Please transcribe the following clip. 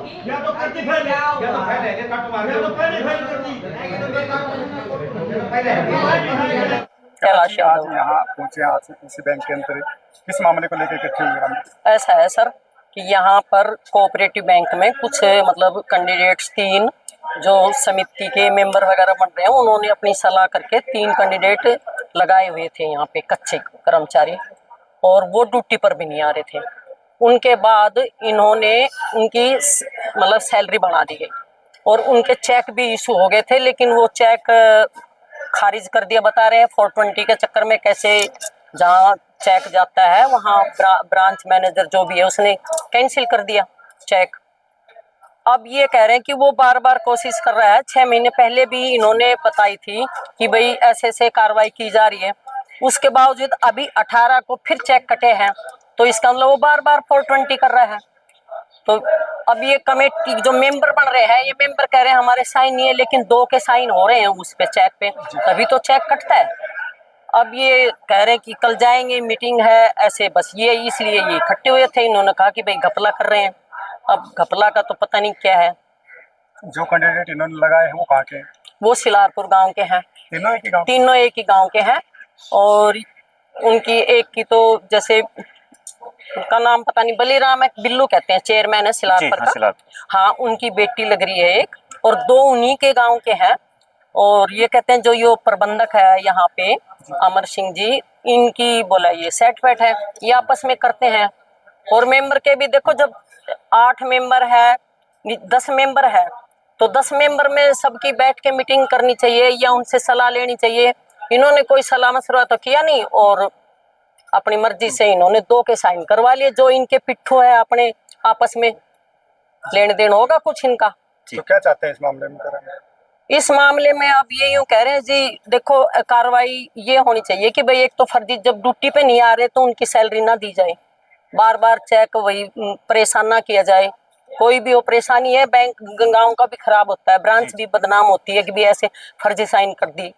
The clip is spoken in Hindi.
या तो करती फैल या तो फैल है कट मार या तो पहले फैल करती कैलाश यादव आज यहाँ पहुंचे आज इसी बैंक के अंदर किस मामले को लेकर इकट्ठे हुए? ऐसा है सर कि यहाँ पर कोऑपरेटिव बैंक में कुछ मतलब कैंडिडेट्स 3 जो समिति के मेंबर वगैरह बन रहे हैं, उन्होंने अपनी सलाह करके 3 कैंडिडेट लगाए हुए थे यहाँ पे कच्चे कर्मचारी, और वो ड्यूटी पर भी नहीं आ रहे थे। उनके बाद इन्होंने उनकी मतलब सैलरी बढ़ा दी गई और उनके चेक भी इशू हो गए थे, लेकिन वो चेक खारिज कर दिया। बता रहे हैं 420 के चक्कर में कैसे जहाँ चेक जाता है वहाँ ब्रांच मैनेजर जो भी है उसने कैंसिल कर दिया चेक। अब ये कह रहे हैं कि वो बार बार कोशिश कर रहा है। 6 महीने पहले भी इन्होंने बताई थी कि भाई ऐसे ऐसे कार्रवाई की जा रही है, उसके बावजूद अभी 18 को फिर चेक कटे हैं, तो इसका मतलब वो बार बार 420 कर रहा है। तो अब ये कमेटी जो मेंबर बन रहे हैं, ये मेंबर कह रहे हैं हमारे साइन नहीं है, लेकिन 2 के साइन हो रहे हैं उस पे चेक पे, तभी तो चेक कटता है। अब ये कह रहे हैं कि कल जाएंगे, मीटिंग है, ऐसे बस ये इसलिए ये इकट्ठे हुए थे। इन्होंने कहा कि भाई घपला कर रहे हैं। अब घपला का तो पता नहीं क्या है। जो कैंडिडेट इन्होंने लगाए हैं वो कहाँ के? वो शिलारपुर गांव के हैं। तीनों एक ही गांव? तीनों एक ही गांव के हैं। और उनकी एक की तो जैसे उनका नाम पता नहीं, बलीराम है, बिल्लू कहते हैं, चेयरमैन है शिलारपुर का। हाँ, उनकी बेटी लग रही है एक, और 2 उन्हीं के गांव के हैं। और ये कहते हैं जो ये प्रबंधक है यहाँ पे अमर सिंह जी, इनकी बोला ये सेट वेट है, ये आपस में करते हैं। और मेंबर के भी देखो, जब 8 मेंबर है, 10 मेंबर है, तो 10 मेंबर में सबकी बैठ के मीटिंग करनी चाहिए या उनसे सलाह लेनी चाहिए। इन्होंने कोई सलाह मशवरा तो किया नहीं, और अपनी मर्जी से इन्होंने 2 के साइन करवा लिए। जो इनके पिट्ठू है अपने आपस में लेन देन होगा कुछ इनका। तो क्या चाहते हैं इस मामले में करें? इस मामले में अब ये यूं कह रहे हैं जी, देखो कार्रवाई ये होनी चाहिए कि भाई एक तो फर्जी, जब ड्यूटी पे नहीं आ रहे तो उनकी सैलरी ना दी जाए, बार बार चेक वही परेशान ना किया जाए। कोई भी हो परेशानी है, बैंक गांव का भी खराब होता है, ब्रांच भी बदनाम होती है कि भी ऐसे फर्जी साइन कर दी।